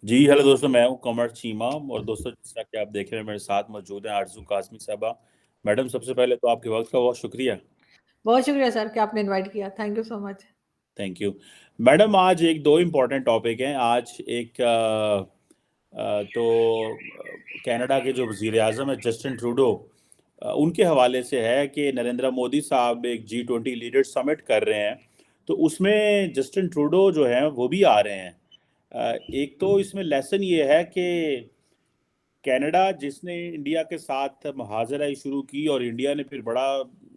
जी hello दोस्तों, मैं हूं कमर चीमा। और दोस्तों, जैसा कि आप देख रहे हैं, मेरे साथ मौजूद हैं आरजू कासमी साहबा। मैडम, सबसे पहले तो आपके वक्त का बहुत शुक्रिया। बहुत शुक्रिया सर कि आपने इनवाइट किया। Thank you so much. Thank you. Madam, आज एक दो इम्पोर्टेंट टॉपिक हैं। आज एक कनाडा के जो वजीर आज़म है जस्टिन ट्रूडो, उनके हवाले से है कि नरेंद्र मोदी साहब एक G20 लीडर समिट कर रहे हैं। तो उसमें जस्टिन ट्रूडो जो हैं वो भी आ रहे हैं। एक तो इसमें लेसन ये है कि कनाडा जिसने इंडिया के साथ मुहाजराई शुरू की और इंडिया ने फिर बड़ा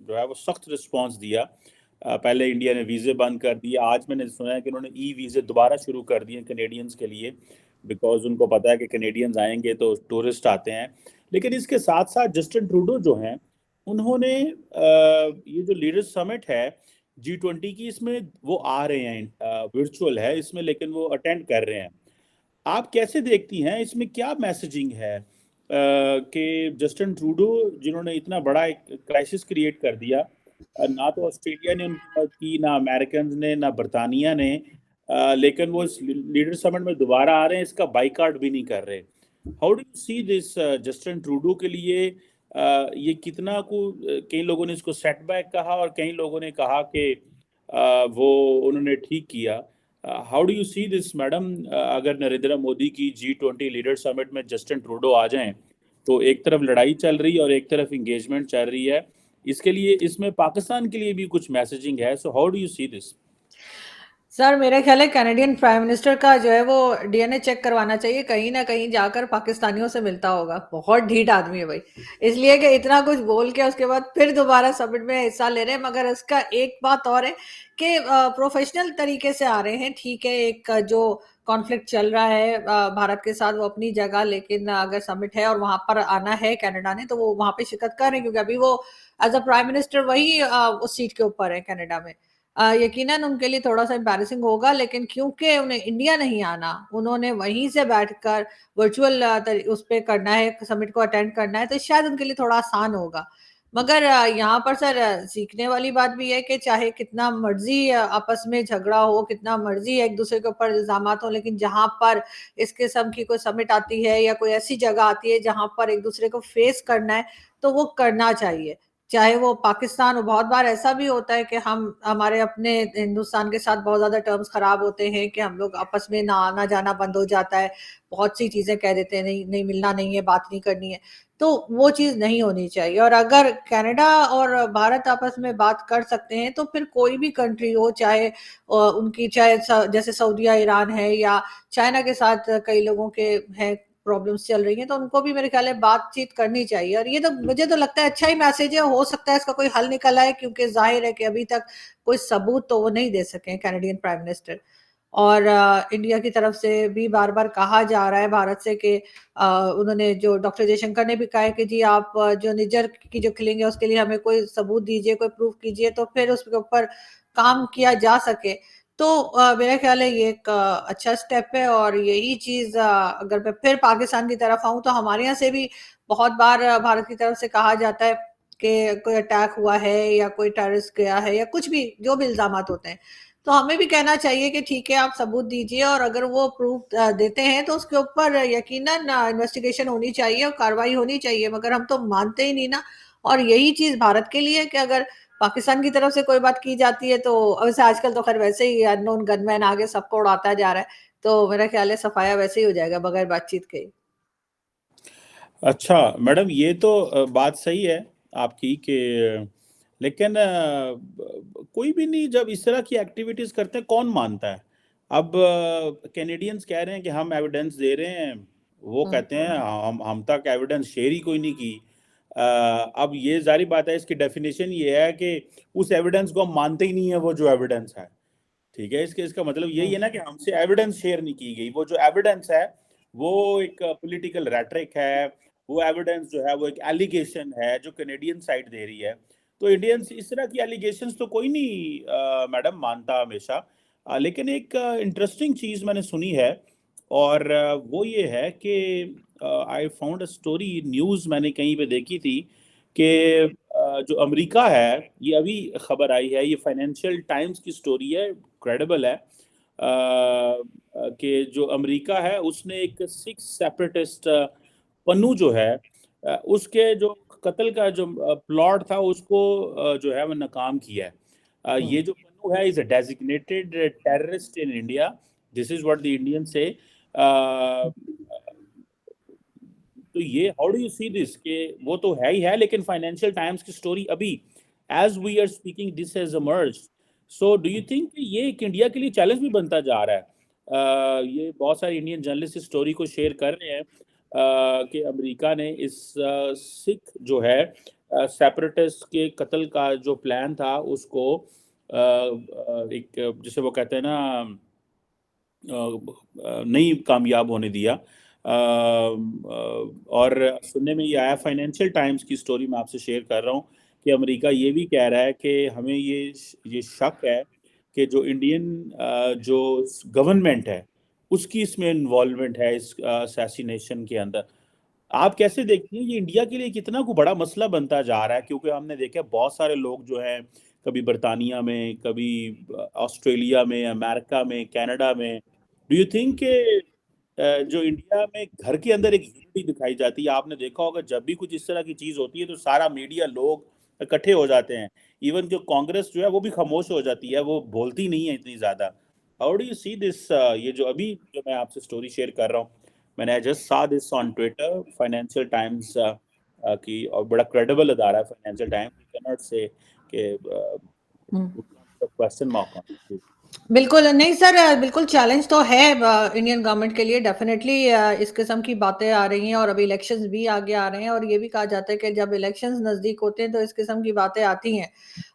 जो है वो सख्त रिस्पांस दिया। पहले इंडिया ने वीज़े बंद कर दिए। आज मैंने सुना है कि उन्होंने ई वीज़े दोबारा शुरू कर दिए कनेडियंस के लिए, बिकॉज उनको पता है कि कनेडियंस आएंगे तो टूरिस्ट आते हैं। लेकिन इसके साथ साथ जस्टिन ट्रूडो जो हैं, उन्होंने ये जो लीडर्स समिट है G20 की, इसमें वो आ रहे हैं। वर्चुअल है इसमें, लेकिन वो अटेंड कर रहे हैं। आप कैसे देखती हैं, इसमें क्या मैसेजिंग है कि जस्टिन ट्रूडो जिन्होंने इतना बड़ा एक क्राइसिस क्रिएट कर दिया, ना तो ऑस्ट्रेलिया ने उनकी मदद की, ना अमेरिकन ने, ना बरतानिया ने, लेकिन वो इस लीडर समिट में दोबारा आ रहे हैं, इसका बाइकआउट भी नहीं कर रहे। How do you see this? Justin Trudeau के लिए ये कितना को कई लोगों ने इसको सेटबैक कहा और कई लोगों ने कहा कि वो उन्होंने ठीक किया। How do you see this madam? अगर नरेंद्र मोदी की G20 लीडर समिट में जस्टिन ट्रूडो आ जाएं, तो एक तरफ लड़ाई चल रही है और एक तरफ इंगेजमेंट चल रही है। इसके लिए इसमें पाकिस्तान के लिए भी कुछ मैसेजिंग है। So how do you see this? Sir मेरा ख्याल है कैनेडियन प्राइम मिनिस्टर का जो है वो डीएनए चेक करवाना चाहिए। कहीं ना कहीं जाकर पाकिस्तानियों से मिलता होगा। बहुत ढीठ आदमी है भाई। इसलिए कि इतना कुछ बोल के उसके बाद फिर दोबारा समिट में हिस्सा ले रहे हैं। मगर इसका एक बात और है कि प्रोफेशनल तरीके से आ रहे हैं। ठीक है, एक जो कॉन्फ्लिक्ट चल रहा है भारत के साथ, वो अपनी जगह, लेकिन अगर समिट है और वहां पर आना है कनाडा ने, तो वो वहां पे शिरकत कर रहे हैं, क्योंकि अभी वो एज अ प्राइम मिनिस्टर वही उस सीट के ऊपर है कनाडा में। यकीनन उनके लिए थोड़ा सा एम्बैरेसिंग होगा, लेकिन क्योंकि उन्हें इंडिया नहीं आना, उन्होंने वहीं से बैठकर वर्चुअल उस पे करना है, समिट को अटेंड करना है, तो शायद उनके लिए थोड़ा आसान होगा। मगर यहाँ पर सर सीखने वाली बात भी है कि चाहे कितना मर्जी आपस में झगड़ा हो, कितना मर्जी एक दूसरे के ऊपर इल्जाम हो, लेकिन जहां पर इस किस्म की कोई समिट आती है या कोई ऐसी जगह आती है जहां पर एक दूसरे को फेस करना है, तो वो करना चाहिए। चाहे वो पाकिस्तान हो। बहुत बार ऐसा भी होता है कि हम हमारे अपने हिंदुस्तान के साथ बहुत ज्यादा टर्म्स खराब होते हैं कि हम लोग आपस में ना आना जाना बंद हो जाता है। बहुत सी चीजें कह देते हैं, नहीं नहीं मिलना नहीं है, बात नहीं करनी है। तो वो चीज नहीं होनी चाहिए। और अगर कनाडा और भारत आपस में बात कर सकते हैं, तो फिर कोई भी कंट्री हो, चाहे उनकी, चाहे जैसे सऊदीया, ईरान है, या चाइना के साथ कई लोगों के हैं प्रॉब्लम्स चल रही हैं, तो उनको भी मेरे ख्याल है बातचीत करनी चाहिए। और ये तो मुझे तो लगता है अच्छा ही मैसेज है। हो सकता है इसका कोई हल निकल आए, क्योंकि जाहिर है कि अभी तक कोई सबूत तो वो नहीं दे सके हैं कैनेडियन प्राइम मिनिस्टर। और इंडिया की तरफ से भी बार बार कहा जा रहा है भारत से कि उन्होंने, जो डॉक्टर जयशंकर ने भी कहा है कि जी आप जो निजर की जो किलिंग है उसके लिए हमें कोई सबूत दीजिए, कोई प्रूफ कीजिए, तो फिर उसके ऊपर काम किया जा सके। तो मेरा ख्याल है ये एक अच्छा स्टेप है। और यही चीज अगर मैं फिर पाकिस्तान की तरफ आऊं, तो हमारे यहाँ से भी बहुत बार भारत की तरफ से कहा जाता है कि कोई अटैक हुआ है या कोई टेररिस्ट गया है या कुछ भी, जो भी इल्जाम होते हैं, तो हमें भी कहना चाहिए कि ठीक है, आप सबूत दीजिए, और अगर वो प्रूफ देते हैं तो उसके ऊपर यकीनन इन्वेस्टिगेशन होनी चाहिए और कार्रवाई होनी चाहिए। मगर हम तो मानते ही नहीं ना। और यही चीज भारत के लिए कि अगर पाकिस्तान की तरफ से कोई बात की जाती है, तो वैसे आजकल तो खैर वैसे ही अननोन गनमैन आगे सबको उड़ाता जा रहा है, तो मेरा ख्याल है सफाया वैसे ही हो जाएगा बगैर बातचीत के। अच्छा मैडम, ये तो बात सही है आपकी कि लेकिन कोई भी नहीं, जब इस तरह की एक्टिविटीज करते हैं कौन मानता है? अब कैनेडियंस कह रहे हैं कि हम एविडेंस दे रहे हैं, वो हम्म। कहते हैं हम तक एविडेंस शेयर ही कोई नहीं की। अब ये जारी बात है, इसकी डेफिनेशन ये है कि उस एविडेंस को हम मानते ही नहीं है, वो जो एविडेंस है। ठीक है, इसके इसका मतलब यही है ना कि हमसे एविडेंस शेयर नहीं की गई। वो जो एविडेंस है वो एक पॉलिटिकल रेटरिक है। वो एविडेंस जो है वो एक एलिगेशन है जो कनेडियन साइड दे रही है। तो इंडियंस इस तरह की एलिगेशंस तो कोई नहीं मैडम मानता हमेशा। लेकिन एक इंटरेस्टिंग चीज मैंने सुनी है, और वो ये है कि I found a story, news मैंने कहीं पे देखी थी कि जो अमेरिका है, ये अभी खबर आई है, ये फाइनेंशियल टाइम्स की स्टोरी है, क्रेडिबल है। कि जो अमेरिका है उसने एक सिख सेपरेटिस्ट पन्नू जो है उसके जो कत्ल का जो प्लॉट था उसको जो है वो नाकाम किया है। ये जो पन्नू है is a designated terrorist in India. This is what the Indian say. तो ये how do you see this के वो तो है ही है, लेकिन फाइनेंशियल टाइम्स की स्टोरी अभी as we are speaking this has emerged. So do you think ये एक इंडिया के लिए चैलेंज भी बनता जा रहा है? ये बहुत सारे इंडियन जर्नलिस्ट इस स्टोरी को शेयर कर रहे हैं कि अमेरिका ने इस सिख जो है सेपरेटिस्ट के कत्ल का जो प्लान था उसको एक जिसे वो कहते हैं ना नहीं कामयाब होने दिया। और सुनने में ये आया, फाइनेंशियल टाइम्स की स्टोरी मैं आपसे शेयर कर रहा हूँ कि अमेरिका ये भी कह रहा है कि हमें ये शक है कि जो इंडियन जो गवर्नमेंट है उसकी इसमें इन्वॉल्वमेंट है इस असैसिनेशन के अंदर। आप कैसे देखती हैं ये इंडिया के लिए कितना को बड़ा मसला बनता जा रहा है? क्योंकि हमने देखा बहुत सारे लोग जो हैं कभी बर्तानिया में, कभी ऑस्ट्रेलिया में, अमेरिका में, कनाडा में। डू यू थिंक कि जो इंडिया में घर के अंदर एक यूनिटी दिखाई जाती है? आपने देखा होगा जब भी कुछ इस तरह की चीज होती है तो सारा मीडिया लोग इकट्ठे हो जाते हैं। इवन जो कांग्रेस जो है वो भी खामोश हो जाती है, वो बोलती नहीं है इतनी ज्यादा। How do you see this? ये जो अभी जो मैं आपसे स्टोरी शेयर कर रहा हूँ, मैंने आई जस्ट सा this on Twitter, financial Times की, और बड़ा क्रेडिबल अदारा है financial times, you can not से कि क्वेश्चन मार्क ऑन। बिल्कुल नहीं सर, बिल्कुल चैलेंज तो है इंडियन गवर्नमेंट के लिए डेफिनेटली। इस किस्म की बातें आ रही हैं और अभी इलेक्शंस भी आगे आ रहे हैं और ये भी कहा जाता है कि जब इलेक्शंस नज़दीक होते हैं तो इस किस्म की बातें आती हैं।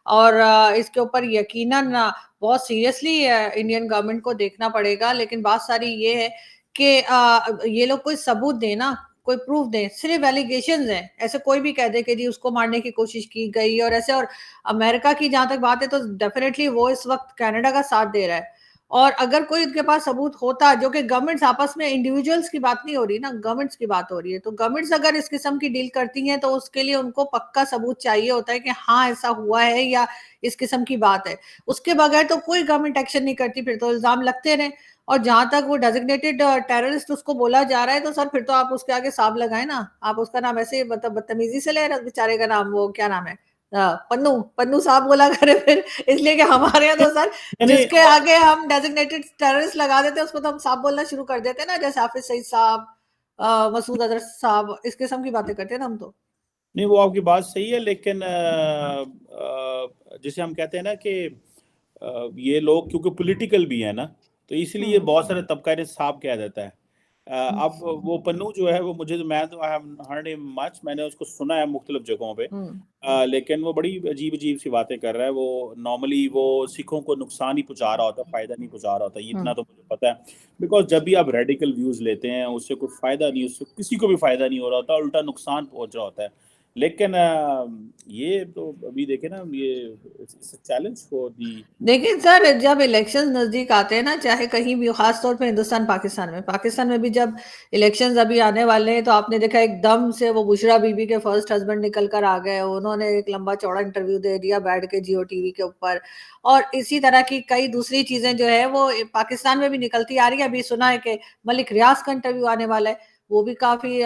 और इसके ऊपर यकीनन बहुत सीरियसली इंडियन गवर्नमेंट को देखना पड़ेगा। लेकिन बात सारी ये है कि ये लोग कोई सबूत दें ना, कोई प्रूफ दें। सिर्फ एलिगेशंस हैं, ऐसे कोई भी कह दे कि जी उसको मारने की कोशिश की गई और ऐसे। और अमेरिका की जहां तक बात है तो डेफिनेटली वो इस वक्त कनाडा का साथ दे रहा है। और अगर कोई उनके पास सबूत होता, जो कि गवर्नमेंट्स आपस में, इंडिविजुअल्स की बात नहीं हो रही ना, गवर्नमेंट्स की बात हो रही है, तो गवर्नमेंट्स अगर इस किस्म की डील करती हैं तो उसके लिए उनको पक्का सबूत चाहिए होता है कि हाँ ऐसा हुआ है या इस किस्म की बात है। उसके बगैर तो कोई गवर्नमेंट एक्शन नहीं करती, फिर तो इल्जाम लगते रहे। और जहां तक वो डेजिग्नेटेड टेररिस्ट उसको बोला जा रहा है तो सर फिर तो आप उसके आगे साब लगाए ना। आप उसका नाम ऐसे मतलब बदतमीजी से ले रहे हैं, बेचारे का नाम वो क्या नाम है, पन्नू पन्नू साहब बोला करे फिर। इसलिए कि हमारे यहाँ तो सर नहीं, जिसके आगे हम डेजिग्नेटेड टेररिस्ट लगा देते हैं उसको तो हम साहब बोलना शुरू कर देते हैं ना, जैसे हाफिज सईद साहब, मसूद अजहर साहब, इस किस्म की बातें करते हैं ना हम तो। नहीं वो आपकी बात सही है, लेकिन जिसे हम कहते हैं ना कि ये लोग क्योंकि पॉलिटिकल भी है ना, तो इसलिए हम्म बहुत सारे तबका इन्हें साहब कह देता है। हम्म अब वो पन्नू जो है वो मुझे, मैं तो I have heard him much, मैंने उसको सुना है मुख्तलिफ जगहों पे। हम्म लेकिन वो बड़ी अजीब अजीब सी बातें कर रहा है। वो नॉर्मली वो सिखों को नुकसान ही पहुंचा रहा होता है, फायदा नहीं पहुंचा रहा होता, ये इतना हम्म तो मुझे पता है। बिकॉज जब भी आप रेडिकल व्यूज लेते हैं उससे कोई फायदा नहीं, उससे किसी को भी फायदा नहीं हो रहा होता, उल्टा नुकसान पहुंच रहा होता है। लेकिन ये तो अभी देखे ना, ये चैलेंज फॉर दी। देखिए सर, जब इलेक्शंस नजदीक आते हैं ना, चाहे कहीं भी, खास तौर पे हिंदुस्तान पाकिस्तान में भी जब इलेक्शंस अभी आने वाले हैं तो आपने देखा एकदम से वो बुशरा बीबी के फर्स्ट हस्बैंड निकल कर आ गए। उन्होंने एक लंबा चौड़ा इंटरव्यू दे दिया बैठ के जियो टीवी के ऊपर। और इसी तरह की कई दूसरी चीजें जो है वो पाकिस्तान में भी निकलती आ रही है। अभी सुना है कि मलिक रियाज का इंटरव्यू आने वाला है, वो भी काफी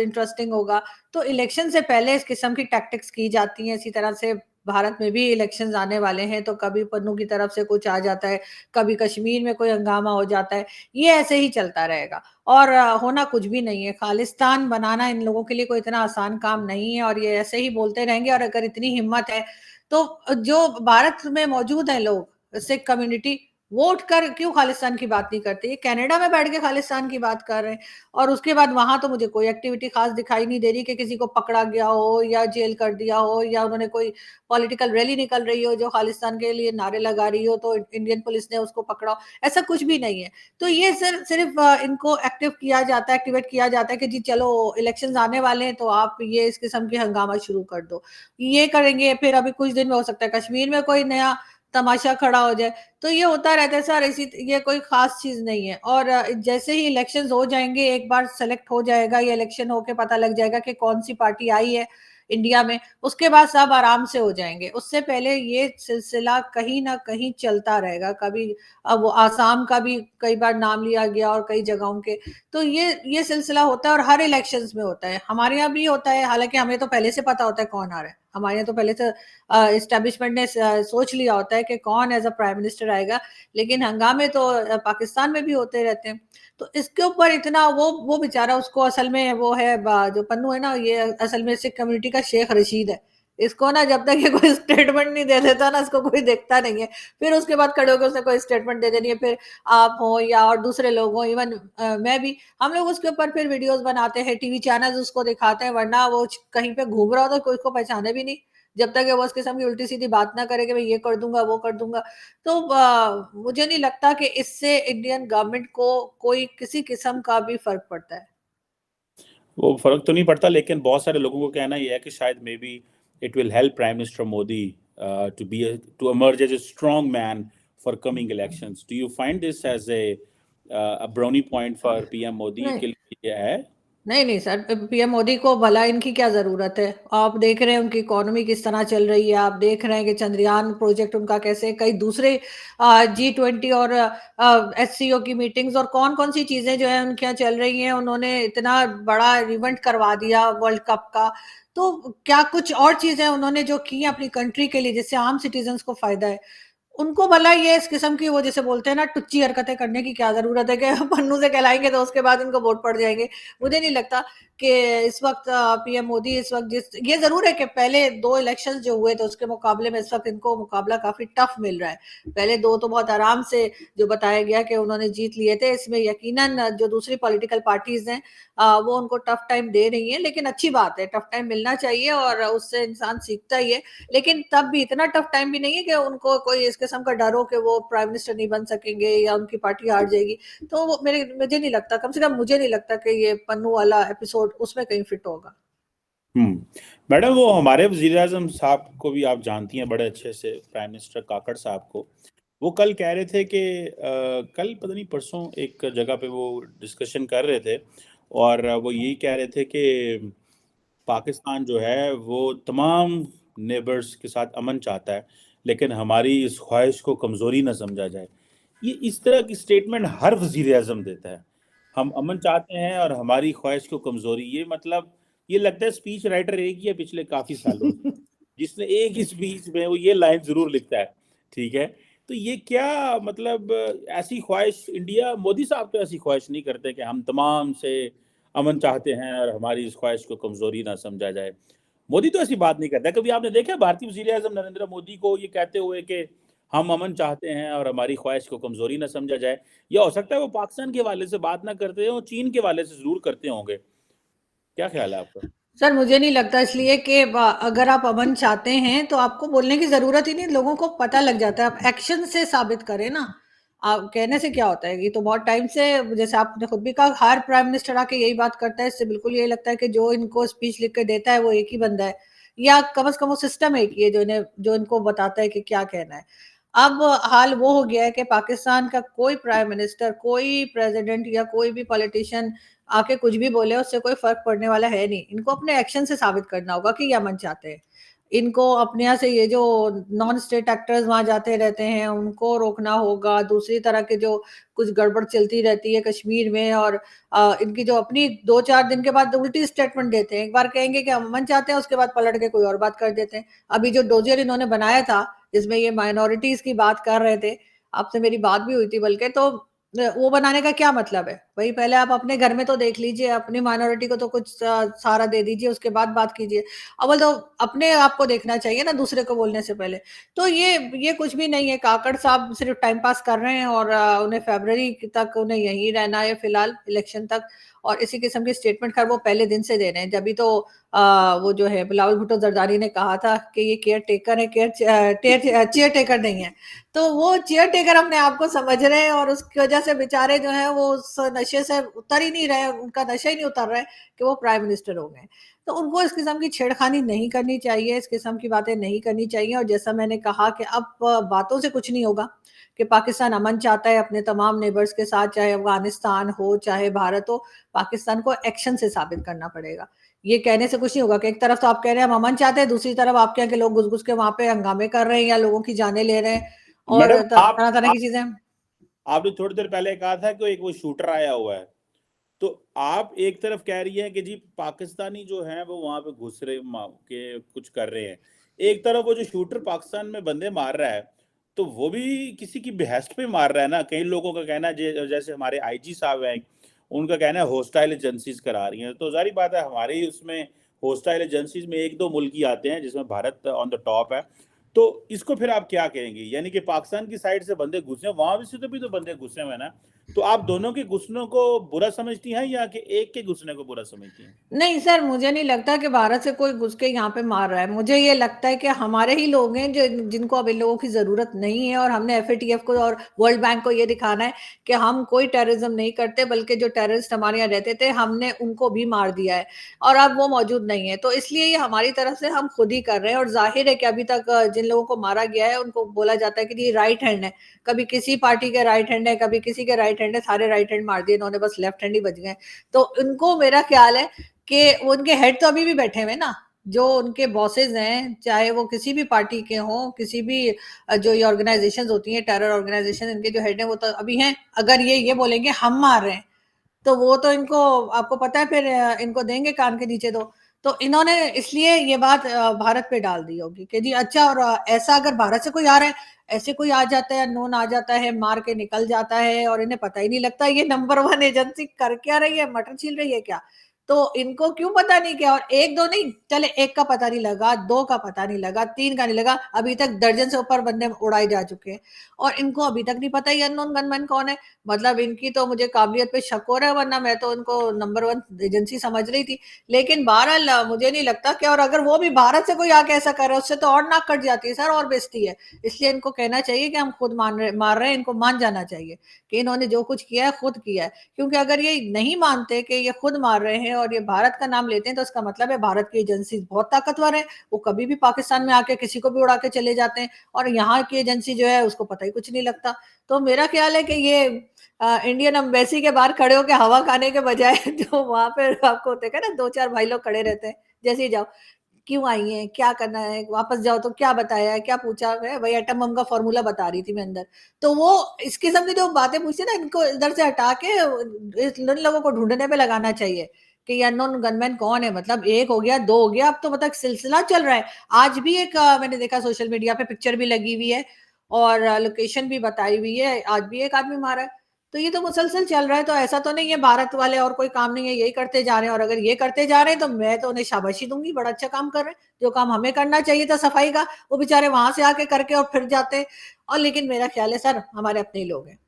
इंटरेस्टिंग होगा। तो इलेक्शन से पहले इस किस्म की टैक्टिक्स की जाती हैं। इसी तरह से भारत में भी इलेक्शंस आने वाले हैं तो कभी पन्नू की तरफ से कुछ आ जाता है, कभी कश्मीर में कोई हंगामा हो जाता है। ये ऐसे ही चलता रहेगा और होना कुछ भी नहीं है। खालिस्तान बनाना इन लोगों के लिए कोई इतना आसान काम नहीं है और ये ऐसे ही बोलते रहेंगे। और अगर इतनी हिम्मत है तो जो भारत में मौजूद है लोग, सिख कम्युनिटी, वोट कर क्यों खालिस्तान की बात नहीं करते? ये कनाडा में बैठ के खालिस्तान की बात कर रहे हैं। और उसके बाद वहां तो मुझे कोई एक्टिविटी खास दिखाई नहीं दे रही कि किसी को पकड़ा गया हो या जेल कर दिया हो या उन्होंने कोई पॉलिटिकल रैली निकल रही हो जो खालिस्तान के लिए नारे लगा रही हो तो इंडियन पुलिस ने उसको पकड़ा हो। ऐसा कुछ भी नहीं है। तो ये सिर्फ इनको एक्टिव किया जाता है, एक्टिवेट किया जाता है कि जी चलो इलेक्शंस आने वाले हैं तो आप ये इस किस्म की हंगामा शुरू कर दो। ये करेंगे, फिर अभी कुछ दिन में हो सकता है कश्मीर में कोई नया तमाशा खड़ा हो जाए। तो ये होता रहता है सर, इसी ये कोई खास चीज नहीं है। और जैसे ही इलेक्शंस हो जाएंगे, एक बार सेलेक्ट हो जाएगा, ये इलेक्शन होके पता लग जाएगा कि कौन सी पार्टी आई है इंडिया में, उसके बाद सब आराम से हो जाएंगे। उससे पहले ये सिलसिला कहीं ना कहीं चलता रहेगा। कभी अब वो आसाम का भी कई बार नाम लिया गया और कई जगहों के, तो ये सिलसिला होता है और हर इलेक्शंस में होता है। हमारे यहाँ भी होता है, हालांकि हमें तो पहले से पता होता है कौन आ रहा है। हमारे यहाँ तो पहले से इस्टेब्लिशमेंट ने सोच लिया होता है कि कौन एज अ प्राइम मिनिस्टर आएगा, लेकिन हंगामे तो पाकिस्तान में भी होते रहते हैं। तो इसके ऊपर इतना वो बेचारा, उसको असल में वो है जो पन्नू है ना, ये असल में सिख कम्युनिटी का शेख रशीद है। इसको ना जब तक ये कोई स्टेटमेंट नहीं दे देता ना, इसको कोई देखता नहीं है। फिर उसके बाद खड़े होकर उसने कोई स्टेटमेंट दे देनी है, फिर आप हो या और दूसरे लोग हो, इवन मैं भी, हम लोग उसके ऊपर फिर वीडियोस बनाते हैं, टीवी चैनल्स उसको दिखाते हैं, वरना वो कहीं पे घूम रहा हो तो कोई उसको पहचाने भी नहीं, जब तक वो उस किस्म की उल्टी सीधी बात ना करे कि मैं ये कर दूंगा वो कर दूंगा। तो मुझे नहीं लगता कि इससे इंडियन गवर्नमेंट को कोई किसी किस्म का भी फर्क पड़ता है। वो फर्क तो नहीं पड़ता, लेकिन बहुत सारे लोगों को कहना यह है कि शायद may be it will help prime minister Modi to emerge as a strong man for coming elections. Do you find this as a brownie point for PM Modi नहीं के लिए है? नहीं नहीं सर, पीएम मोदी को भला इनकी क्या जरूरत है? आप देख रहे हैं उनकी इकोनॉमी किस तरह चल रही है, आप देख रहे हैं कि चंद्रयान प्रोजेक्ट उनका कैसे, कई दूसरे G20 और SCO की मीटिंग्स और कौन कौन सी चीजें जो है उनके यहाँ चल रही हैं। उन्होंने इतना बड़ा इवेंट करवा दिया वर्ल्ड कप का। तो क्या कुछ और चीजें उन्होंने जो की अपनी कंट्री के लिए जिससे आम सिटीजन को फायदा है? उनको भला ये इस किस्म की, वो जैसे बोलते हैं ना, टुच्ची हरकतें करने की क्या जरूरत है कि पन्नू से कहलाएंगे तो उसके बाद उनको वोट पड़ जाएंगे। मुझे नहीं लगता कि इस वक्त पीएम मोदी इस वक्त जिस, ये जरूर है कि पहले दो इलेक्शंस जो हुए थे उसके मुकाबले में इस वक्त इनको मुकाबला काफी टफ मिल रहा है। पहले दो तो बहुत आराम से जो बताया गया कि उन्होंने जीत लिए थे, इसमें यकीनन जो दूसरी पॉलिटिकल पार्टीज हैं वो उनको टफ टाइम दे रही हैं, लेकिन अच्छी बात है, टफ टाइम मिलना चाहिए और उससे इंसान सीखता ही है। लेकिन तब भी इतना टफ टाइम भी नहीं है कि उनको कोई इस किस्म का डर हो कि वो प्राइम मिनिस्टर नहीं बन सकेंगे या उनकी पार्टी हार जाएगी। तो वो मुझे नहीं लगता, कम से कम मुझे नहीं लगता कि ये पन्नू वाला एपिसोड उसमें कहीं फिट होगा। मैडम, वो हमारे वजीर आजम साहब को भी आप जानती हैं बड़े अच्छे से, प्राइम मिनिस्टर काकड़ साहब को। वो कल कह रहे थे कि कल पता नहीं परसों एक जगह पे वो डिस्कशन कर रहे थे, और वो यही कह रहे थे कि पाकिस्तान जो है वो तमाम नेबर्स के साथ अमन चाहता है, लेकिन हमारी इस ख्वाहिश को कमज़ोरी ना समझा जाए। ये इस तरह की स्टेटमेंट हर वजीर आजम देता है, हम अमन चाहते हैं और हमारी ख्वाहिश को कमज़ोरी। ये मतलब, ये लगता है स्पीच राइटर एक ही है पिछले काफ़ी सालों से, जिसने एक ही स्पीच में वो ये लाइन ज़रूर लिखता है। ठीक है, तो ये क्या मतलब, ऐसी ख्वाहिश इंडिया, मोदी साहब तो ऐसी ख्वाहिश नहीं करते कि हम तमाम से अमन चाहते हैं और हमारी इस ख्वाहिश को कमज़ोरी ना समझा जाए। मोदी तो ऐसी बात नहीं करता। कभी आपने देखा भारतीय वज़ीर आज़म नरेंद्र मोदी को ये कहते हुए कि हम अमन चाहते हैं और हमारी ख्वाहिश को कमज़ोरी ना समझा जाए? या हो सकता है वो पाकिस्तान के हवाले से बात ना करते हों, चीन के हवाले से ज़रूर करते होंगे। क्या ख़्याल है आपका? सर मुझे नहीं लगता, इसलिए कि अगर आप अमन चाहते हैं तो आपको बोलने की जरूरत ही नहीं, लोगों को पता लग जाता है। आप एक्शन से साबित करें ना, आप कहने से क्या होता है? ये तो बहुत टाइम से, जैसे आपने खुद भी कहा, हर प्राइम मिनिस्टर आके यही बात करता है। इससे बिल्कुल यही लगता है कि जो इनको स्पीच लिख के देता है वो एक ही बंदा है, या कम से कम वो सिस्टम एक ही है जो इनको बताता है कि क्या कहना है। अब हाल वो हो गया है कि पाकिस्तान का कोई प्राइम मिनिस्टर, कोई प्रेसिडेंट या कोई भी पॉलिटिशियन आके कुछ भी बोले उससे कोई फर्क पड़ने वाला है नहीं। इनको अपने एक्शन से साबित करना होगा कि ये अमन चाहते हैं। इनको अपने यहाँ से ये जो नॉन स्टेट एक्टर्स वहां जाते रहते हैं उनको रोकना होगा। दूसरी तरह के जो कुछ गड़बड़ चलती रहती है कश्मीर में, और इनकी जो अपनी 2-4 दिन के बाद उल्टी स्टेटमेंट देते हैं, एक बार कहेंगे कि हम अमन चाहते हैं, उसके बाद पलट के कोई और बात कर देते हैं। अभी जो डोजियर इन्होंने बनाया था जिसमें ये माइनॉरिटीज की बात कर रहे थे, आपसे मेरी बात भी हुई थी बल्कि, तो वो बनाने का क्या मतलब है? वही पहले आप अपने घर में तो देख लीजिए, अपनी माइनॉरिटी को तो कुछ सहारा दे दीजिए, उसके बाद बात कीजिए। अव्वल तो अपने आप को देखना चाहिए ना, दूसरे को बोलने से पहले। तो ये कुछ भी नहीं है, काकड़ साहब सिर्फ टाइम पास कर रहे हैं और उन्हें फरवरी तक उन्हें यहीं रहना है फिलहाल, इलेक्शन तक। और इसी किस्म की स्टेटमेंट खैर वो पहले दिन से दे रहे हैं, जब भी तो वो जो है बिलावल भुट्टो जरदारी ने कहा था कि ये केयर टेकर है, चेयर टेकर नहीं है। तो वो चेयर टेकर अपने आप को समझ रहे हैं और उसकी वजह से बेचारे जो है वो उस नशे से उतर ही नहीं रहे, उनका नशा ही नहीं उतर रहा है कि वो प्राइम मिनिस्टर हो गए। तो उनको इस किस्म की छेड़खानी नहीं करनी चाहिए, इस किस्म की बातें नहीं करनी चाहिए। और जैसा मैंने कहा कि अब बातों से कुछ नहीं होगा, कि पाकिस्तान अमन चाहता है अपने तमाम नेबर्स के साथ, चाहे अफगानिस्तान हो चाहे भारत हो, पाकिस्तान को एक्शन से साबित करना पड़ेगा। ये कहने से कुछ नहीं होगा कि एक तरफ तो आप कह रहे हैं हम अमन चाहते हैं, दूसरी तरफ आप क्या के लोग घुस घुस के वहां पे हंगामे कर रहे हैं या लोगों की जानें ले रहे हैं और मैडम तरह तरह की चीजें। आपने थोड़ी देर पहले कहा था कि एक वो शूटर आया हुआ है, तो आप एक तरफ कह रही हैं कि जी पाकिस्तानी जो हैं वो वहां पे घुस रहे के कुछ कर रहे हैं, एक तरफ वो जो शूटर पाकिस्तान में बंदे मार रहा है तो वो भी किसी की behest पे मार रहा है ना। कई लोगों का कहना है जैसे हमारे आईजी साहब हैं, उनका कहना है हॉस्टाइल एजेंसीज करा रही हैं, तो जारी बात है हमारे ही उसमें हॉस्टाइल एजेंसीज में एक दो मुल्क ही आते हैं जिसमें भारत ऑन द टॉप है। तो इसको फिर आप क्या कहेंगे, यानी कि पाकिस्तान की साइड से बंदे घुसे वहां भी से तो बंदे घुसे हुए हैं ना, तो आप दोनों के घुसनों को बुरा समझती हैं या कि एक के घुसने को बुरा समझती हैं? नहीं सर, मुझे नहीं लगता कि भारत से कोई घुस के यहाँ पे मार रहा है। मुझे ये लगता है कि हमारे ही लोग हैं जो जिनको अब इन लोगों की जरूरत नहीं है, और हमने एफएटीएफ को और वर्ल्ड बैंक को ये दिखाना है कि हम कोई टेररिज्म नहीं करते, बल्कि जो टेररिस्ट हमारे यहाँ रहते थे हमने उनको भी मार दिया है और अब वो मौजूद नहीं है। तो इसलिए ये हमारी तरफ से हम खुद ही कर रहे हैं। और जाहिर है कि अभी तक जिन लोगों को मारा गया है उनको बोला जाता है कि ये राइट हैंड है, कभी किसी पार्टी के राइट हैंड है, कभी किसी के राइट हैंड है, सारे राइट हैंड मार दिए इन्होंने, बस लेफ्ट हैंड ही बच गए। तो इनको मेरा ख्याल है कि उनके हेड तो अभी भी बैठे हुए ना, जो उनके बॉसेज हैं, चाहे वो किसी भी पार्टी के हों, किसी भी जो ये ऑर्गेनाइजेशन होती हैं टेरर ऑर्गेनाइजेशन, इनके जो हेड हैं वो तो अभी हैं। अगर ये बोलेंगे हम मार रहे हैं तो वो तो इनको, आपको पता है फिर इनको देंगे कान के नीचे दो। तो इन्होंने इसलिए ये बात भारत पे डाल दी होगी कि जी अच्छा, और ऐसा अगर भारत से कोई आ रहा है, ऐसे कोई आ जाता है, नोन आ जाता है, मार के निकल जाता है और इन्हें पता ही नहीं लगता ये नंबर वन एजेंसी कर क्या रही है, मटर छील रही है क्या, तो इनको क्यों पता नहीं क्या। और एक दो नहीं, चले एक का पता नहीं लगा, दो का पता नहीं लगा, तीन का नहीं लगा, अभी तक दर्जन से ऊपर बंदे उड़ाए जा चुके हैं और इनको अभी तक नहीं पता ये अननोन गनमैन कौन है। मतलब इनकी तो मुझे काबिलियत पे शक हो रहा है, वरना मैं तो उनको नंबर वन एजेंसी समझ रही थी। लेकिन बहरहाल मुझे नहीं लगता कि, और अगर वो भी भारत से कोई आके ऐसा कर रहा है उससे तो और नाक कट जाती है सर, और बेइज्जती है। इसलिए इनको कहना चाहिए कि हम खुद मार रहे हैं, इनको मान जाना चाहिए कि इन्होंने जो कुछ किया है खुद किया है। क्योंकि अगर ये नहीं मानते कि ये खुद मार रहे हैं और ये भारत का नाम लेते हैं, तो इसका मतलब है भारत की एजेंसी बहुत ताकतवर है, वो कभी भी पाकिस्तान में आके किसी को भी उड़ा के चले जाते हैं, और यहाँ की एजेंसी जो है उसको पता ही कुछ नहीं लगता। तो मेरा ख्याल है कि ये इंडियन एम्बेसी के बाहर खड़े होकर हवा खाने के बजाय जो वहां पे आपको देखा ना, दो चार भाई लोग खड़े रहते हैं, जैसे ही जाओ क्यों आई है, क्या करना है, वापस जाओ तो क्या बताया है, क्या पूछा है, वही एटम बम का फॉर्मूला बता रही थी मैं अंदर। तो वो इस किस्म की जो बातें पूछती है ना, इनको इधर से हटा के इन लोगों को ढूंढने पे लगाना चाहिए कि ये अननोन गनमैन कौन है। मतलब एक हो गया, दो हो गया, अब तो मतलब सिलसिला चल रहा है। आज भी एक मैंने देखा सोशल मीडिया पे, पिक्चर भी लगी हुई है और लोकेशन भी बताई हुई है, आज भी एक आदमी मारा है। तो ये तो मुसलसल चल रहा है। तो ऐसा तो नहीं है भारत वाले और कोई काम नहीं है, यही करते जा रहे हैं। और अगर ये करते जा रहे हैं तो मैं तो उन्हें शाबाशी दूंगी, बड़ा अच्छा काम कर रहे हैं। जो काम हमें करना चाहिए था सफाई का, वो बेचारे वहां से आके करके और फिर जाते। और लेकिन मेरा ख्याल है सर हमारे अपने ही लोग हैं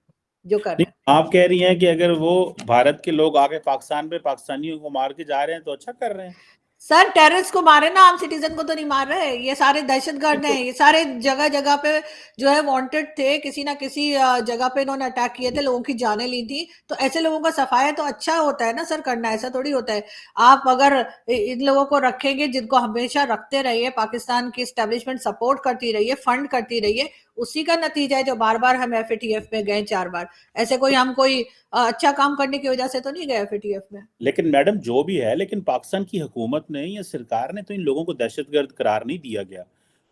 जो कर नहीं, रहे हैं। आप कह रही हैं कि अगर वो भारत के लोग आके पाकिस्तान पे पाकिस्तानियों को मार के जा रहे हैं तो अच्छा कर रहे हैं। सर टेररिस्ट को मारे ना, आम सिटीजन को तो नहीं मार रहे। ये सारे नहीं दहशतगर्द हैं, तो ये सारे जगह जगह पे जो है वांटेड थे, किसी ना किसी जगह पे इन्होंने अटैक किए थे, लोगों की जानें ली थी। तो ऐसे लोगों का सफाया तो अच्छा होता है ना सर करना, ऐसा थोड़ी होता है। आप अगर इन लोगों को रखेंगे जिनको हमेशा रखते रहिए, पाकिस्तान की स्टैब्लिशमेंट सपोर्ट करती रही है, फंड करती रही है, उसी का नतीजा है जो बार बार हम एफएटीएफ में गए 4 बार। ऐसे कोई हम कोई अच्छा काम करने की वजह से तो नहीं गए एफएटीएफ में। लेकिन मैडम जो भी है, लेकिन पाकिस्तान की हुकूमत ने या सरकार ने तो इन लोगों को दहशतगर्द करार नहीं दिया गया।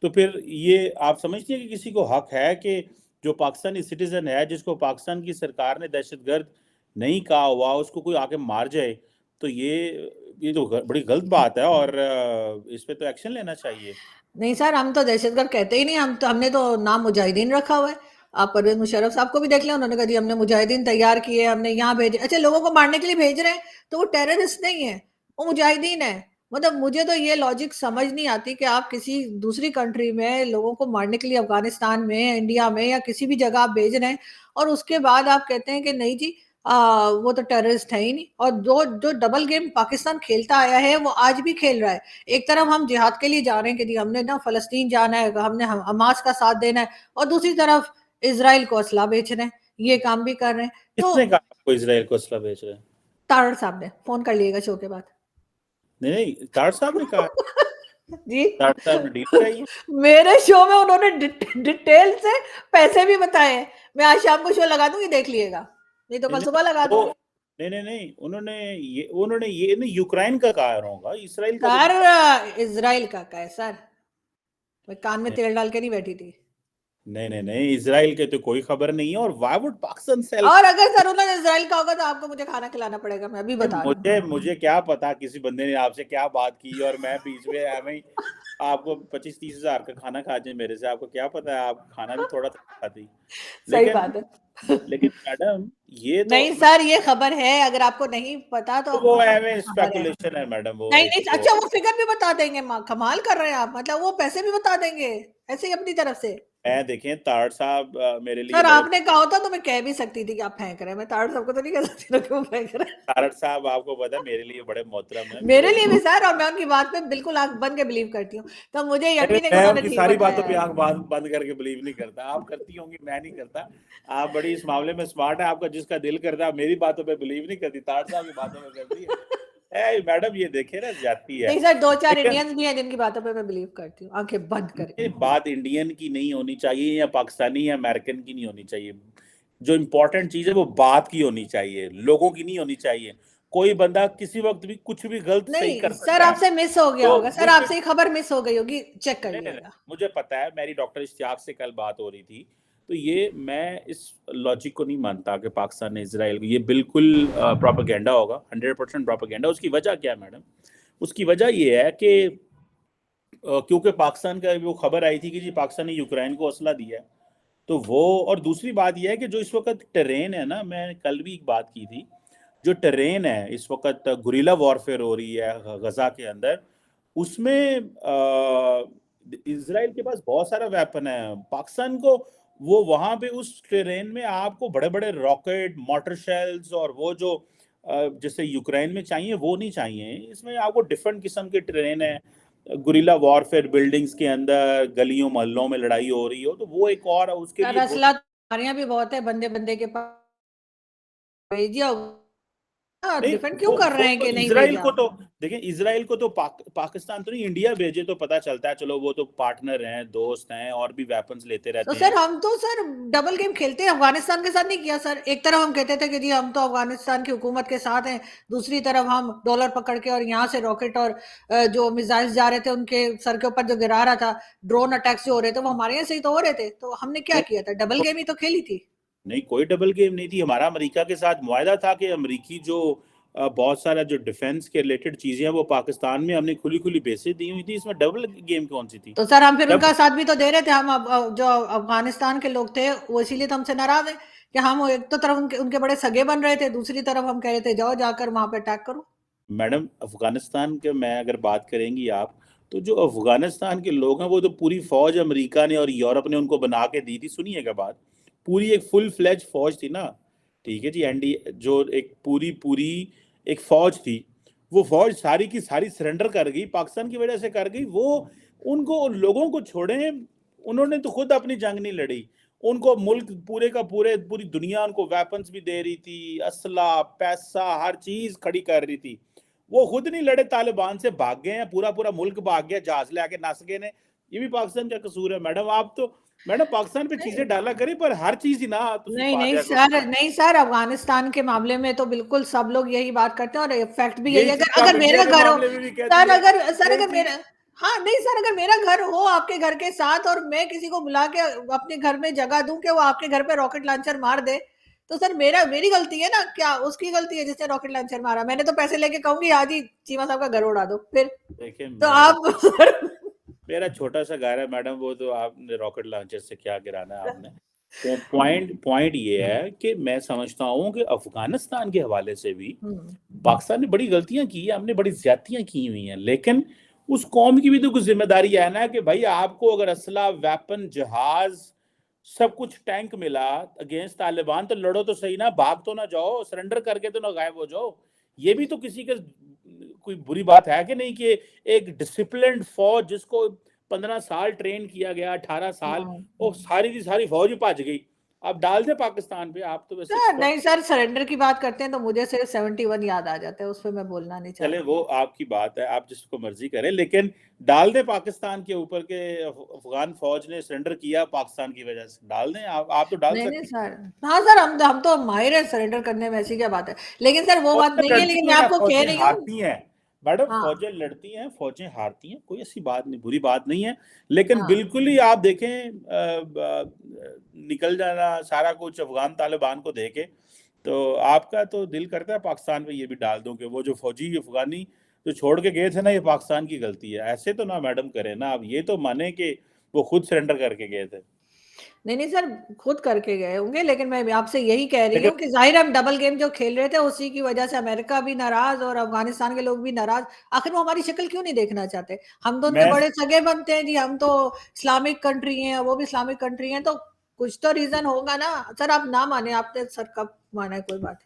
तो फिर ये आप समझती हैं कि किसी को हक है कि जो पाकिस्तानी सिटीजन है जिसको पाकिस्तान की सरकार ने दहशतगर्द नहीं कहा हुआ उसको कोई आके मार जाए, तो ये तो बड़ी गलत बात है और इस पे तो एक्शन लेना चाहिए। नहीं सर, हम तो दहशतगर्द कहते ही नहीं, हम तो, हमने तो नाम मुजाहिदीन रखा हुआ है। आप परवेज मुशर्रफ साहब को भी देख लें, उन्होंने कहा जी हमने मुजाहिदीन तैयार किए, हमने यहाँ भेजे। अच्छा, लोगों को मारने के लिए भेज रहे हैं तो वो टेररिस्ट नहीं है, वो मुजाहिदीन है। मतलब मुझे तो ये लॉजिक समझ नहीं आती कि आप किसी दूसरी कंट्री में लोगों को मारने के लिए, अफगानिस्तान में, इंडिया में या किसी भी जगह आप भेज रहे हैं, और उसके बाद आप कहते हैं कि नहीं जी वो तो टेररिस्ट है ही नहीं। और जो जो डबल गेम पाकिस्तान खेलता आया है वो आज भी खेल रहा है। एक तरफ हम जिहाद के लिए जा रहे हैं कि जी हमने ना फलस्तीन जाना है, हमने हमास का साथ देना है, और दूसरी तरफ इसराइल को असला बेच रहे हैं ये काम भी कर रहे हैं। तो किसने कहा आपको इसराइल को असला बेच रहे हैं? तारड़ साहब ने, फोन कर लीजिएगा शो के बाद। नहीं नहीं, तार साहब ने कहा? जी, तार साहब ने डील कराई है? मेरे शो में उन्होंने डिटेल से पैसे भी बताए। मैं आज शाम को शो लगा दूंगी, देख लीजिएगा, नहीं तो नहीं कल नहीं, सुबह लगा वो दूंगी। नहीं नहीं नहीं, उन्होंने ये नहीं, यूक्रेन का कहा होगा, इसराइल का तो नहीं सर इजराइल का है सर, मैं कान में कहा। तेल डाल के नहीं बैठी थी। नहीं नहीं नहीं, इसराइल के तो कोई खबर नहीं है। और व्हाई वुड पाकिस्तान सेल? और अगर सर उन्होंने इजराइल का होगा तो आपको मुझे खाना खिलाना पड़ेगा, मैं अभी बता रही हूँ। मुझे मुझे क्या पता किसी बंदे ने आपसे क्या बात की और मैं बीच में एवं ही आपको 25-30 हज़ार का खाना खा जाए मेरे से, आपको क्या पता है, आप खाना भी थोड़ा थोड़ा खाती। सही लेकिन बात है। लेकिन मैडम, ये तो नहीं सर, ये खबर है, अगर आपको नहीं पता तो वो आपको एवं खबर है। स्पेकुलेशन है मैडम, वो नहीं एक नहीं, तो। अच्छा वो फिगर भी बता देंगे, कमाल कर रहे हैं आप, मतलब वो पैसे भी बता देंगे ऐसे ही अपनी तरफ से। मैं देखें, ताड़ साहब मेरे लिए सर बड़े। आपने कहा होता तो मैं कह भी सकती थी कि आप फेंक रहे हैं, मैं ताड़ सबको तो नहीं कह सकती ना कि वो फेंक रहे हैं। तारड़ साहब आपको पता है मेरे लिए बड़े मोहतरम है, मेरे मेरे लिए लिए। भी सर, और मैं उनकी बात पे बिल्कुल आंख बंद के बिलीव करती हूँ, तो मुझे अरे, यकीन है कि मैं उन्होंने उनकी ठीक सारी बातों बताया पे है। आंख बंद बंद करके बिलीव नहीं करता। आप करती होंगी, मैं नहीं करता। आप बड़ी इस मामले में स्मार्ट है, आपका जिसका दिल करता है, आप मेरी बातों पे बिलीव नहीं करती, तार साहब की बातों पे करती है। मैडम ये देखे ना, ज्यादती है। नहीं सर, दो चार लेकिन इंडियंस भी हैं जिनकी बातों पे मैं बिलीव करती हूँ, आंखें बंद ये करके। बात इंडियन की नहीं होनी चाहिए या पाकिस्तानी या अमेरिकन की नहीं होनी चाहिए। जो इम्पोर्टेंट चीज है वो बात की होनी चाहिए, लोगों की नहीं होनी चाहिए। कोई बंदा किसी वक्त भी कुछ भी गलत सही नहीं कर सर, सकता है। आपसे मिस हो गया तो होगा सर, दूसरे, आपसे ये खबर मिस हो गई होगी, चेक कर नहीं नहीं नहीं, लिएगा। मुझे पता है, मेरी डॉक्टर इश्तियाक से कल बात हो रही थी। तो ये मैं इस लॉजिक को नहीं मानता कि पाकिस्तान ने इसराइल को, ये बिल्कुल प्रोपेगेंडा होगा, 100% प्रोपेगेंडा। उसकी वजह क्या है मैडम? उसकी वजह ये है कि क्योंकि पाकिस्तान का वो खबर आई थी कि जी पाकिस्तान ने यूक्रेन को असला दिया है। तो वो, और दूसरी बात यह है कि जो इस वक्त टेरेन है ना, मैं कल भी एक बात की थी, जो टेरेन है इस वक्त गुरिल्ला वॉरफेयर हो रही है गजा के अंदर, उसमें इसराइल के पास बहुत सारा वेपन है। पाकिस्तान को वो वहां पे उस टेरेन में आपको बड़े बड़े रॉकेट, मोटर शेल्स और वो जो जैसे यूक्रेन में चाहिए वो नहीं चाहिए। इसमें आपको डिफरेंट किस्म के टेरेन है। गुरिल्ला वॉरफेयर, बिल्डिंग्स के अंदर गलियों मोहल्लों में लड़ाई हो रही हो, तो वो एक और उसके सर लिए असला तो हमारे यहाँ भी बहुत है, बंदे बंदे के पास भेज दिया होगा, नहीं, डिफेंड क्यों कर वो रहे हैं तो कि नहीं इसराइल भेजा। को तो, देखिए इसराइल को तो पाकिस्तान तो नहीं, इंडिया भेजे तो पता चलता है, चलो वो तो पार्टनर हैं, दोस्त हैं, और भी वेपन्स लेते तो रहते हैं। सर हम तो सर डबल गेम खेलते हैं, अफगानिस्तान के साथ नहीं किया सर। एक तरफ हम कहते थे कि जी हम तो अफगानिस्तान की हुकूमत के साथ हैं, दूसरी तरफ हम डॉलर पकड़ के और यहाँ से रॉकेट और जो मिसाइल्स जा रहे थे उनके सर के ऊपर जो गिरा रहा था, ड्रोन अटैक्स जो हो रहे थे वो हमारे यहाँ से ही तो हो रहे थे, तो हमने क्या किया था, डबल गेम ही तो खेली थी। नहीं, कोई डबल गेम नहीं थी। हमारा अमेरिका के साथ मुआहदा था कि अमेरिकी जो बहुत सारा जो डिफेंस के रिलेटेड चीजें हैं वो पाकिस्तान में हमने खुली खुली बेसें दी हुई थी। इसमें डबल गेम कौन सी थी? तो सर हम फिर जब उनका साथ भी तो दे रहे थे, हम जो अफगानिस्तान के लोग थे वो इसीलिए तो हमसे नाराज है कि हम एक तो तरफ उनके बड़े सगे बन रहे थे, दूसरी तरफ हम कह रहे थे जाओ जाकर वहां पे अटैक करो। मैडम, अफगानिस्तान के मैं अगर बात करेंगी आप, तो जो अफगानिस्तान के लोग हैं वो तो पूरी फौज अमेरिका ने और यूरोप ने उनको बना के दी थी। सुनिएगा बात, पूरी एक फुल फ्लेज फौज थी ना। ठीक है जी, एनडी जो एक पूरी पूरी एक फौज थी, वो फौज सारी की सारी सरेंडर कर गई, पाकिस्तान की वजह से कर गई। वो उनको, उन लोगों को छोड़े, उन्होंने तो खुद अपनी जंग नहीं लड़ी। उनको मुल्क पूरे का पूरे, पूरी दुनिया उनको वेपन्स भी दे रही थी, असला, पैसा, हर चीज खड़ी कर रही थी। वो खुद नहीं लड़े, तालिबान से भाग गए हैं, पूरा पूरा मुल्क भाग गया, जहाज ले आके नस गए ने। ये भी पाकिस्तान का कसूर है मैडम। आप तो मैडम पाकिस्तान पे चीजें डाला करें, पर हर चीज ही ना तुसी नहीं पा नहीं दिया करो। सर, नहीं सर, अफगानिस्तान के मामले में तो बिल्कुल सब लोग यही बात करते हैं और फैक्ट भी यही यही है। चीज अगर आप अगर इंडिया मेरा के घर हो मामले में भी कहती सर, है, अगर यही अगर चीज। मेरा, हाँ नहीं सर, अगर मेरा घर हो आपके घर के साथ और मैं किसी को बुला के अपने घर में जगह दूं कि वो आपके घर पे रॉकेट लॉन्चर मार दे, तो सर मेरी गलती है ना, क्या उसकी गलती है जिसने रॉकेट लॉन्चर मारा? मैंने तो पैसे लेके कहूंगी आज ही चीमा साहब का घर उड़ा दो फिर। देखिए, तो मैं आप सर मेरा छोटा सा घर है मैडम, वो तो आपने रॉकेट लॉन्चर से क्या गिराना है आपने। तो पॉइंट पॉइंट ये है कि मैं समझता हूँ कि अफगानिस्तान के हवाले से भी हम्म, पाकिस्तान ने बड़ी गलतियां की है, हमने बड़ी ज्यादतियां की हुई हैं। लेकिन उस कौम की भी तो कुछ जिम्मेदारी है ना कि भाई आपको अगर असला, वेपन, जहाज, सब कुछ, टैंक मिला अगेंस्ट तालिबान, तो लड़ो तो सही ना, भाग तो ना जाओ, सरेंडर करके तो ना गायब हो जाओ। ये भी तो किसी का कोई बुरी बात है कि नहीं, कि एक डिसिप्लिन्ड फौज जिसको 15 साल ट्रेन किया गया, 18 साल, हाँ, वो सारी की सारी फौज ही भज गई। आप डाल दे पाकिस्तान पे, आप तो वैसे सर एक्सपर्ट। नहीं सर, सरेंडर की बात करते हैं तो मुझे सिर्फ 71 याद आ जाता है, उस पर मैं बोलना नहीं चले चाहती। वो आपकी बात है, आप जिसको मर्जी करें, लेकिन डाल दे पाकिस्तान के ऊपर के अफगान फौज ने सरेंडर किया पाकिस्तान की वजह से, डाल दें आप तो डाल नहीं नहीं सकते सर, हाँ सर, हम तो माहिर हैं सरेंडर करने में, ऐसी क्या बात है। लेकिन सर वो हैं। बात फौजें नहीं है, लेकिन लड़ती मैं हैं, आपको कह फौजें रही हूँ। हारती हैं मैडम, हाँ फौजें लड़ती हैं, फौजें हारती हैं, कोई ऐसी बात नहीं, बुरी बात नहीं है। लेकिन हाँ बिल्कुल ही आप देखें निकल जाना सारा कुछ अफगान तालिबान को देके, तो आपका तो दिल करता है पाकिस्तान पे ये भी डाल दूं कि वो जो फौजी अफगानी जो छोड़ के गए थे ना, ये पाकिस्तान की गलती है। ऐसे तो ना मैडम करें ना, आप ये तो माने कि वो खुद सरेंडर करके गए थे। नहीं नहीं सर, खुद करके गए होंगे, लेकिन मैं आपसे यही कह रही लेकिन हूँ कि जाहिर हम डबल गेम जो खेल रहे थे उसी की वजह से अमेरिका भी नाराज और अफगानिस्तान के लोग भी नाराज। आखिर वो हमारी शक्ल क्यों नहीं देखना चाहते? हम तो उनके मैं बड़े सगे बनते हैं जी, हम तो इस्लामिक कंट्री हैं, वो भी इस्लामिक कंट्री हैं, तो कुछ तो रीजन होगा ना। सर आप ना माने, आपने सर कब माना है कोई बात?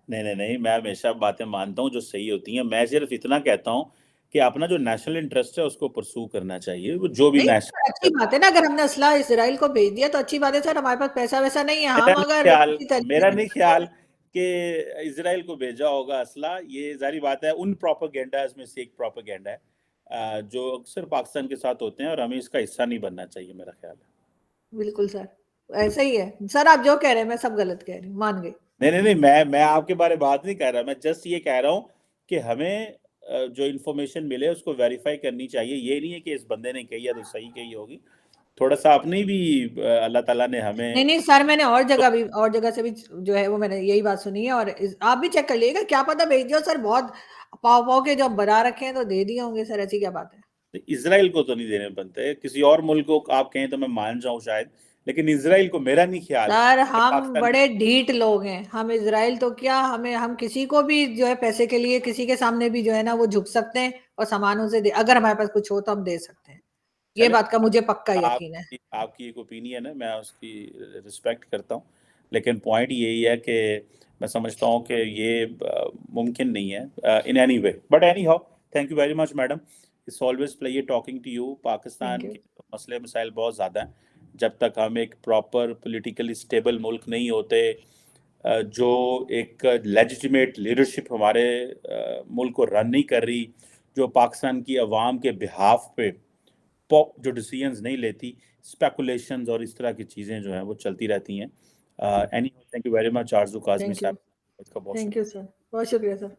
नहीं नहीं नहीं, मैं हमेशा बातें मानता हूँ जो सही होती हैं। मैं सिर्फ इतना कहता हूँ कि अपना जो नेशनल इंटरेस्ट है उसको परसू करना चाहिए, वो जो भी नहीं सर, अच्छी नेशनल। बात है ना, अगर हमने असला इसराइल को भेज दिया तो अच्छी बात है सर। हमारे पास पैसा वैसा नहीं है, मेरा हम नहीं अगर ख्याल किसी तरीके मेरा से नहीं मदद ख्याल करें। कि इसराइल को भेजा होगा असला, ये जारी बात है। उन प्रोपेगेंडा में से एक प्रोपेगेंडा है जो अक्सर पाकिस्तान के साथ होते हैं, और हमें इसका हिस्सा नहीं बनना चाहिए, मेरा ख्याल है। बिल्कुल सर, ऐसा ही है सर। आप जो कह रहे हैं मैं सब गलत कह रही हूँ, मान गई। नहीं नहीं नहीं, मैं आपके बारे में बात नहीं कर रहा, मैं जस्ट ये कह रहा हूँ कि हमें जो इन्फॉर्मेशन मिले उसको वेरीफाई करनी चाहिए। ये नहीं है कि इस बंदे ने कही है तो सही कही होगी। थोड़ा सा अपनी भी अल्लाह ताला ने नहीं हमें नहीं सर, मैंने और जगह से भी जो है वो मैंने यही बात सुनी है, और आप भी चेक कर लीजिएगा, क्या पता भेज दियो सर। बहुत पाव पाव के जब बना रखे हैं तो दे दिए होंगे सर, ऐसी क्या बात है? इसराइल को तो नहीं देने बनते, किसी और मुल्क को आप कहें तो मैं मान जाऊं शायद, लेकिन इसराइल को मेरा नहीं ख्याल सर कि हम पाकिस्तान बड़े ढीठ लोग हैं, हम इजराइल तो क्या, हमें हम किसी को भी जो है पैसे के लिए किसी के सामने भी जो है ना वो झुक सकते हैं, और सामानों से अगर हमारे पास कुछ हो तो हम दे सकते हैं। ये चले। बात का मुझे पक्का यकीन है। आपकी एक ओपिनियन है, मैं उसकी रिस्पेक्ट करता हूँ, लेकिन पॉइंट यही है कि मैं समझता हूँ कि ये मुमकिन नहीं है in any way. But anyhow, thank you very much madam, it's always pleasure talking to you. Thank Pakistan you. के मसले मसाइल बहुत ज़्यादा हैं। जब तक हम एक प्रॉपर पोलिटिकली स्टेबल मुल्क नहीं होते, जो एक लेजिटिमेट लीडरशिप हमारे मुल्क को रन नहीं कर रही, जो पाकिस्तान की आवाम के बिहाफ पे पॉप जो डिसीजंस नहीं लेती, स्पेकुलेशंस और इस तरह की चीज़ें जो हैं वो चलती रहती हैं। Any thank you very much Aarzoo Kazmi thank you. साहब, इसका बहुत थैंक यू शुक्रिया। सर, बहुत शुक्रिया सर।